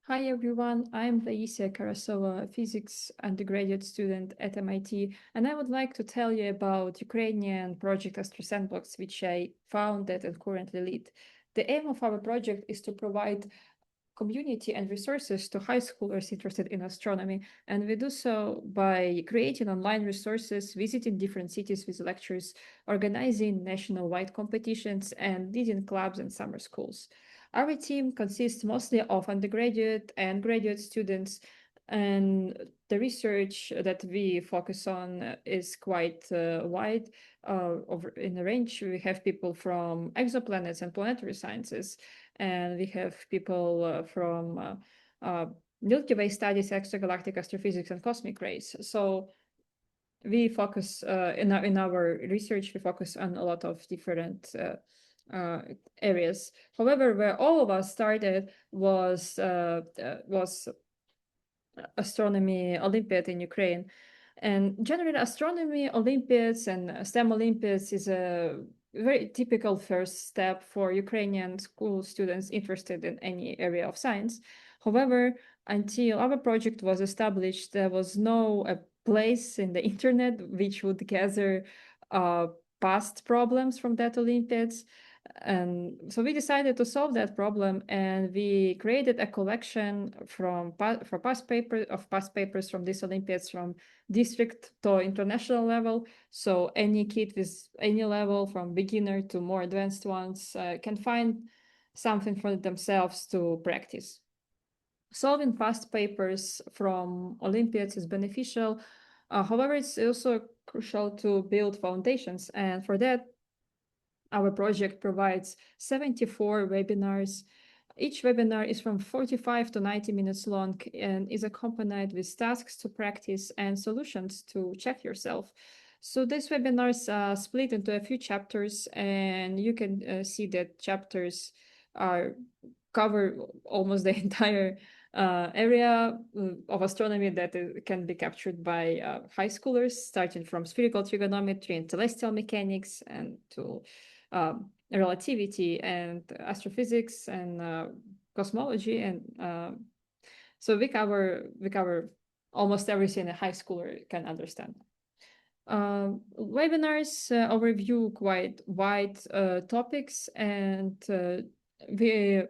Hi everyone, I'm Taisia Karasova, a physics undergraduate student at MIT, and I would like to tell you about Ukrainian project AstroSandbox, which I founded and currently lead. The aim of our project is to provide community and resources to high schoolers interested in astronomy, and we do so by creating online resources, visiting different cities with lectures, organizing national-wide competitions, and leading clubs and summer schools. Our team consists mostly of undergraduate and graduate students, and the research that we focus on is quite wide. In the range, we have people from exoplanets and planetary sciences, and we have people from Milky Way studies, extragalactic astrophysics, and cosmic rays. So we focus in our research. We focus on a lot of different areas. However, where all of us started was Astronomy Olympiad in Ukraine. And generally, astronomy Olympiads and STEM Olympiads is a very typical first step for Ukrainian school students interested in any area of science. However, until our project was established, there was no place in the internet which would gather uh, past problems from that Olympiads. And so we decided to solve that problem, and we created a collection for past papers from these Olympiads from district to international level. So any kid with any level, from beginner to more advanced ones, can find something for themselves to practice. Solving past papers from Olympiads is beneficial. However, it's also crucial to build foundations, and for that, our project provides 74 webinars. Each webinar is from 45 to 90 minutes long and is accompanied with tasks to practice and solutions to check yourself. So these webinars are split into a few chapters, and you can see that chapters are cover almost the entire area of astronomy that can be captured by high schoolers, starting from spherical trigonometry and celestial mechanics, and to relativity and astrophysics and cosmology. And so we cover almost everything a high schooler can understand. Webinars overview quite wide topics, and we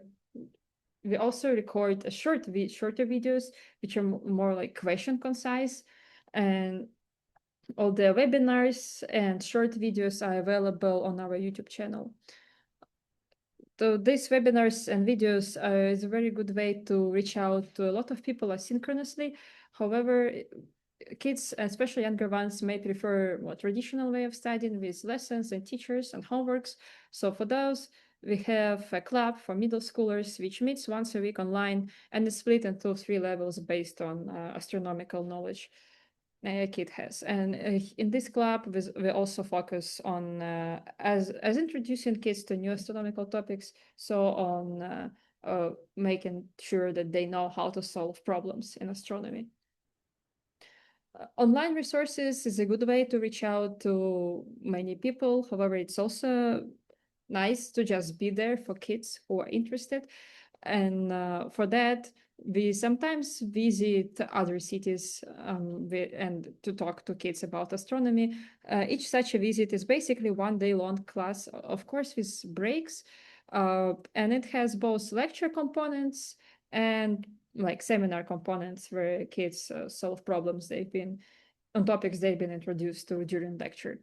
also record a shorter videos, which are more like question concise. And all the webinars and short videos are available on our YouTube channel. So these webinars and videos is a very good way to reach out to a lot of people asynchronously. However, kids, especially younger ones, may prefer a more traditional way of studying with lessons and teachers and homeworks. So for those, we have a club for middle schoolers, which meets once a week online and is split into 3 levels based on astronomical knowledge a kid has. And in this club, we also focus on as introducing kids to new astronomical topics, so on making sure that they know how to solve problems in astronomy. Online resources is a good way to reach out to many people. However, it's also nice to just be there for kids who are interested. And for that, we sometimes visit other cities and to talk to kids about astronomy. Each such a visit is basically 1 day long class, of course, with breaks. And it has both lecture components and like seminar components where kids solve problems they've been on topics they've been introduced to during lecture.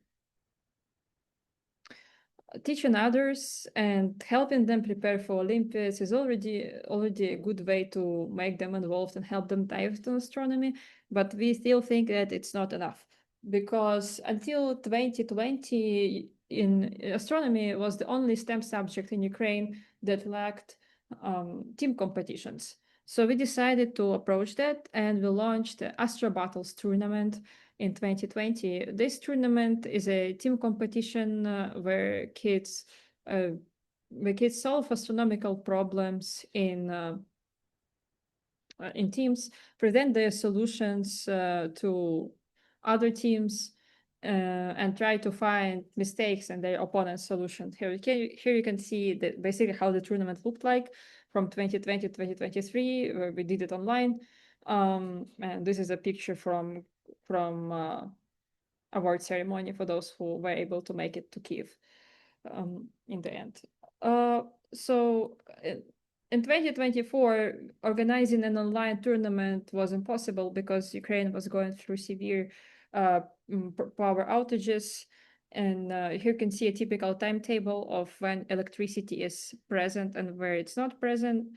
Teaching others and helping them prepare for Olympiads is already a good way to make them involved and help them dive into astronomy. But we still think that it's not enough, because until 2020, in astronomy was the only STEM subject in Ukraine that lacked team competitions. So we decided to approach that, and we launched the Astro Battles tournament in 2020. This tournament is a team competition where kids solve astronomical problems in teams, present their solutions to other teams, and try to find mistakes in their opponent's solution. Here you can see that basically how the tournament looked like. from 2020 to 2023, where we did it online. And this is a picture from award ceremony for those who were able to make it to Kiev in the end. So in 2024, organizing an online tournament was impossible because Ukraine was going through severe power outages. And here you can see a typical timetable of when electricity is present and where it's not present.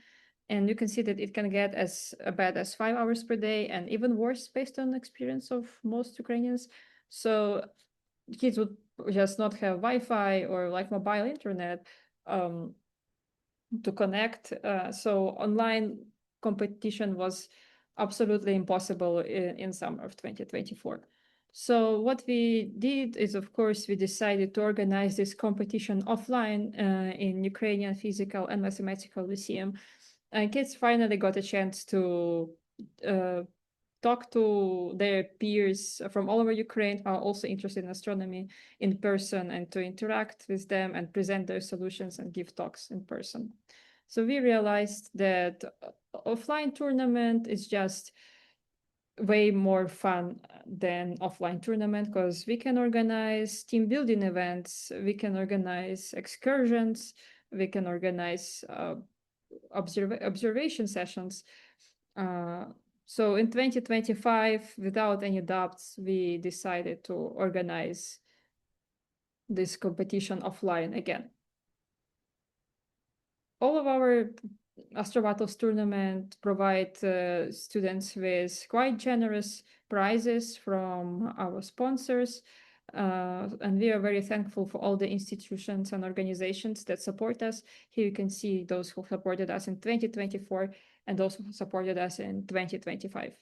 And you can see that it can get as bad as 5 hours per day and even worse based on experience of most Ukrainians. So kids would just not have Wi-Fi or like mobile internet to connect. So online competition was absolutely impossible in summer of 2024. So what we did is, of course, we decided to organize this competition offline in Ukrainian Physical and Mathematical Lyceum. And kids finally got a chance to talk to their peers from all over Ukraine who are also interested in astronomy in person and to interact with them and present their solutions and give talks in person. So we realized that offline tournament is just way more fun than offline tournament because we can organize team building events, we can organize excursions, we can organize observation sessions. So in 2025, without any doubts, we decided to organize this competition offline again. All of our Astro Battles tournament provide students with quite generous prizes from our sponsors. And we are very thankful for all the institutions and organizations that support us. Here you can see those who supported us in 2024 and those who supported us in 2025.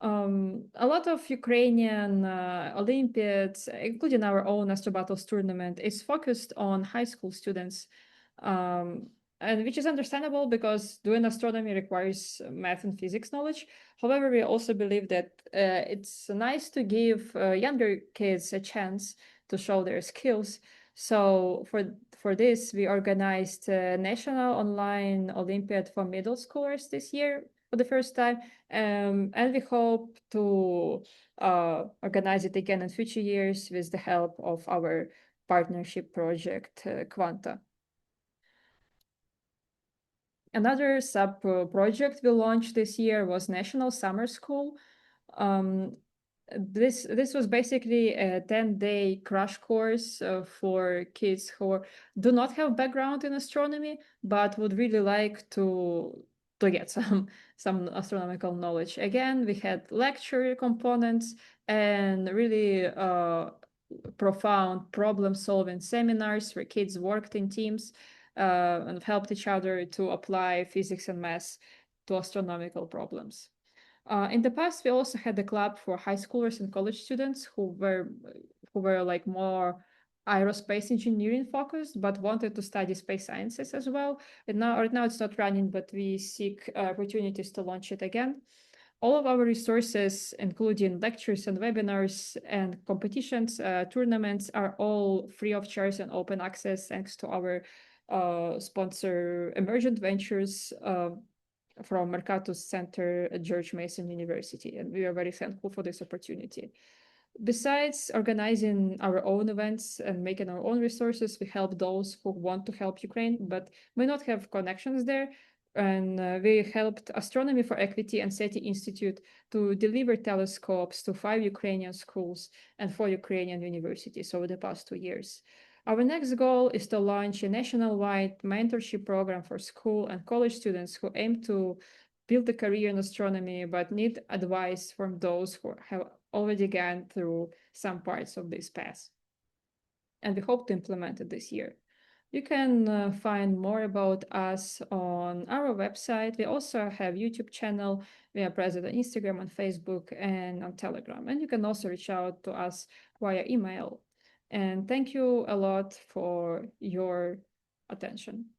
A lot of Ukrainian Olympiads, including our own Astro Battles tournament, is focused on high school students, and which is understandable because doing astronomy requires math and physics knowledge. However, we also believe that it's nice to give younger kids a chance to show their skills. So for this, we organized a national online Olympiad for middle schoolers this year for the first time, and we hope to organize it again in future years with the help of our partnership project, Quanta. Another sub-project we launched this year was National Summer School. This was basically a 10-day crash course for kids who do not have background in astronomy, but would really like to get some astronomical knowledge. Again, we had lecture components and really profound problem-solving seminars where kids worked in teams and helped each other to apply physics and math to astronomical problems. In the past, we also had a club for high schoolers and college students who were like more aerospace engineering focused, but wanted to study space sciences as well. And right now it's not running, but we seek opportunities to launch it again. All of our resources, including lectures and webinars and competitions, tournaments, are all free of charge and open access thanks to our sponsor Emergent Ventures from Mercatus Center at George Mason University. And we are very thankful for this opportunity. Besides organizing our own events and making our own resources, we help those who want to help Ukraine, but may not have connections there. And we helped Astronomy for Equity and SETI Institute to deliver telescopes to 5 Ukrainian schools and 4 Ukrainian universities over the past 2 years. Our next goal is to launch a nationwide mentorship program for school and college students who aim to build a career in astronomy but need advice from those who have already gone through some parts of this path. And we hope to implement it this year. You can find more about us on our website. We also have YouTube channel. We are present on Instagram, on Facebook, and on Telegram. And you can also reach out to us via email. And thank you a lot for your attention.